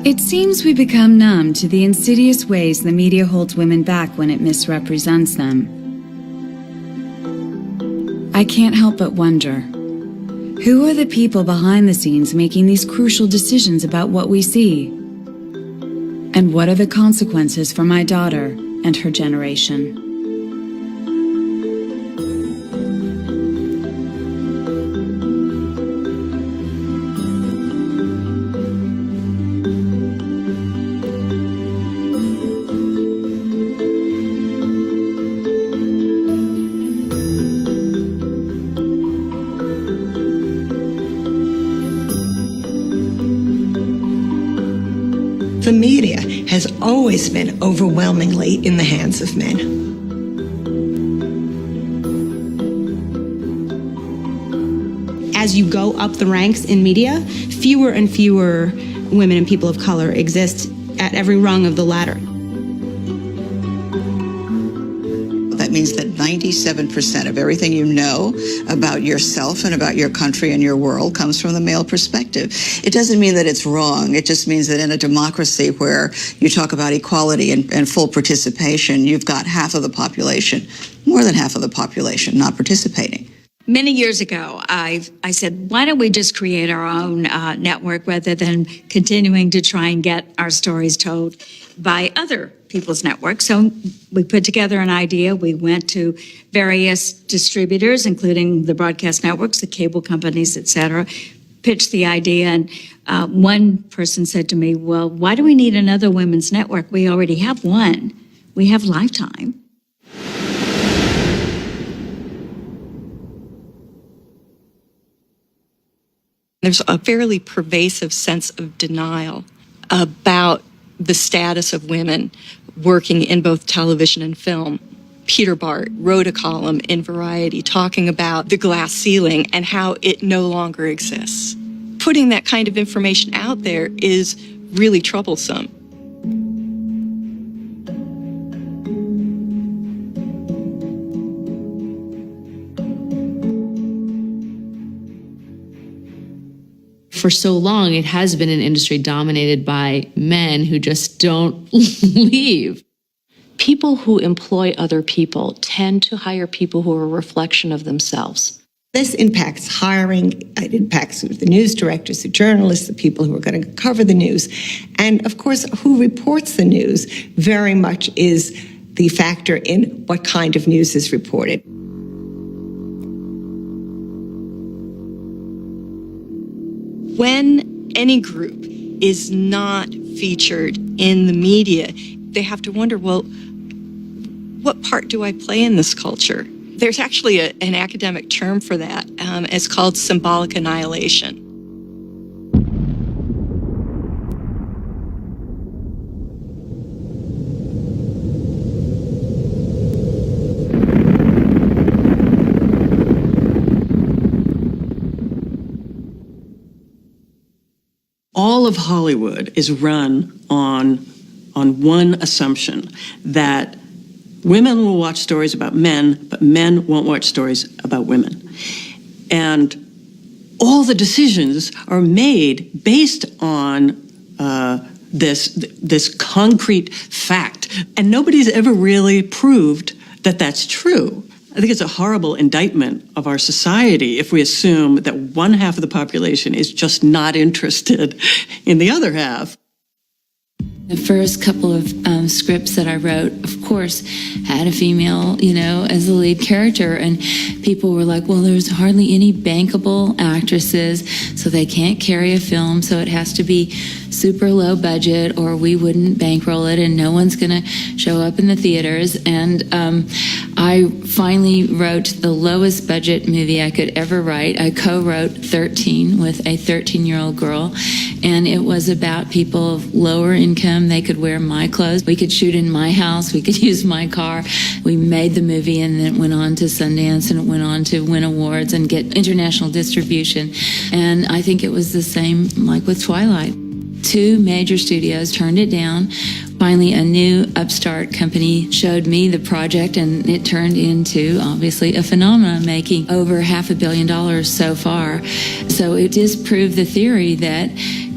It seems we become numb to the insidious ways the media holds women back when it misrepresents them. I can't help but wonder, who are the people behind the scenes making these crucial decisions about what we see? And what are the consequences for my daughter and her generation? The media has always been overwhelmingly in the hands of men. As you go up the ranks in media, fewer and fewer women and people of color exist at every rung of the ladder. That means that 97% of everything you know about yourself and about your country and your world comes from the male perspective. It doesn't mean that it's wrong. It just means that in a democracy where you talk about equality and full participation, you've got half of the population, more than half of the population, not participating. Many years ago, I said, why don't we just create our own network rather than continuing to try and get our stories told by other people's networks. So we put together an idea. We went to various distributors, including the broadcast networks, the cable companies, et cetera, pitched the idea. And one person said to me, well, why do we need another women's network? We already have one. We have Lifetime. There's a fairly pervasive sense of denial about the status of women working in both television and film. Peter Bart wrote a column in Variety talking about the glass ceiling and how it no longer exists. Putting that kind of information out there is really troublesome. For so long, it has been an industry dominated by men who just don't leave. People who employ other people tend to hire people who are a reflection of themselves. This impacts hiring, it impacts the news directors, the journalists, the people who are going to cover the news. And of course, who reports the news very much is the factor in what kind of news is reported. When any group is not featured in the media, they have to wonder, well, what part do I play in this culture? There's actually an academic term for that. It's called symbolic annihilation. All of Hollywood is run on one assumption, that women will watch stories about men, but men won't watch stories about women. And all the decisions are made based on this concrete fact. And nobody's ever really proved that that's true. I think it's a horrible indictment of our society if we assume that one half of the population is just not interested in the other half. The first couple of scripts that I wrote, of course, had a female, as the lead character. And people were like, well, there's hardly any bankable actresses, so they can't carry a film, so it has to be super low budget or we wouldn't bankroll it and no one's going to show up in the theaters. And I finally wrote the lowest budget movie I could ever write. I co-wrote 13 with a 13-year-old girl, and it was about people of lower income. They could wear my clothes. We could shoot in my house. We could use my car. We made the movie, and then it went on to Sundance, and it went on to win awards and get international distribution. And I think it was the same like with Twilight. 2 major studios turned it down. Finally, a new upstart company showed me the project, and it turned into, obviously, a phenomenon, making over $500 million so far. So it disproved the theory that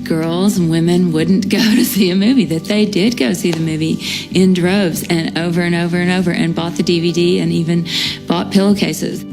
girls and women wouldn't go to see a movie, that they did go see the movie in droves and over and over and over, and bought the DVD and even bought pillowcases.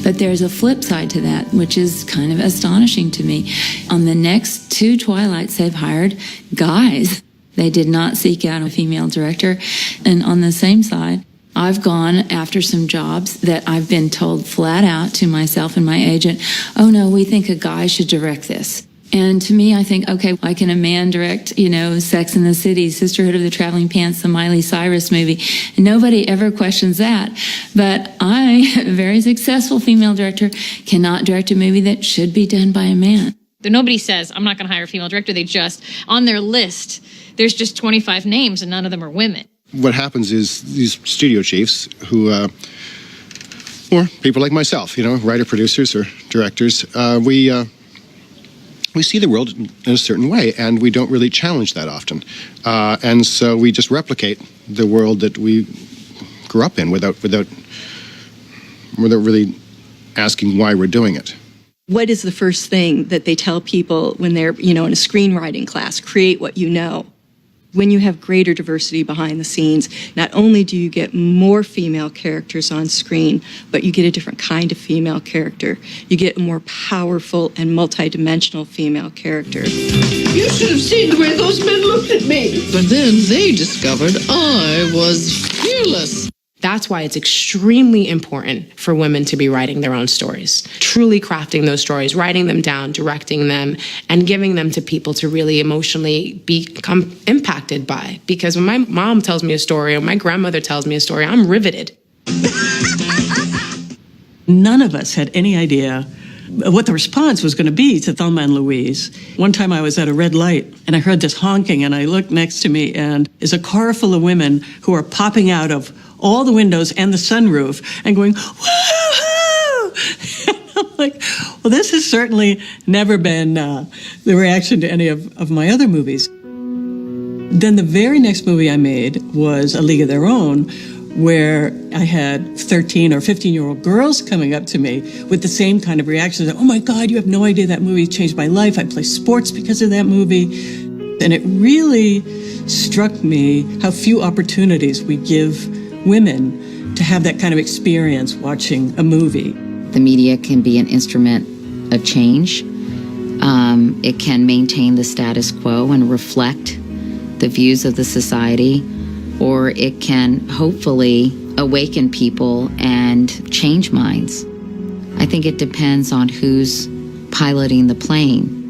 But there's a flip side to that, which is kind of astonishing to me. On the next 2 Twilights, they've hired guys. They did not seek out a female director. And on the same side, I've gone after some jobs that I've been told flat out to myself and my agent, oh no, we think a guy should direct this. And to me, I think, okay, why can a man direct, Sex and the City, Sisterhood of the Traveling Pants, the Miley Cyrus movie? And nobody ever questions that. But I, a very successful female director, cannot direct a movie that should be done by a man. Nobody says, I'm not going to hire a female director. They just, on their list, there's just 25 names and none of them are women. What happens is these studio chiefs who, or people like myself, writer-producers or directors, we see the world in a certain way, and we don't really challenge that often. And so we just replicate the world that we grew up in without really asking why we're doing it. What is the first thing that they tell people when they're, in a screenwriting class? Create what you know. When you have greater diversity behind the scenes, not only do you get more female characters on screen, but you get a different kind of female character. You get a more powerful and multidimensional female character. You should have seen the way those men looked at me. But then they discovered I was fearless. That's why it's extremely important for women to be writing their own stories, truly crafting those stories, writing them down, directing them, and giving them to people to really emotionally become impacted by. Because when my mom tells me a story or my grandmother tells me a story, I'm riveted. None of us had any idea what the response was going to be to Thelma and Louise. One time I was at a red light and I heard this honking, and I looked next to me and is a car full of women who are popping out of all the windows and the sunroof and going, woo-hoo! I'm like, well, this has certainly never been the reaction to any of my other movies. Then the very next movie I made was A League of Their Own, where I had 13 or 15-year-old girls coming up to me with the same kind of reactions. Oh my God, you have no idea, that movie changed my life. I play sports because of that movie. And it really struck me how few opportunities we give women to have that kind of experience watching a movie. The media can be an instrument of change. It can maintain the status quo and reflect the views of the society, or it can hopefully awaken people and change minds. I think it depends on who's piloting the plane.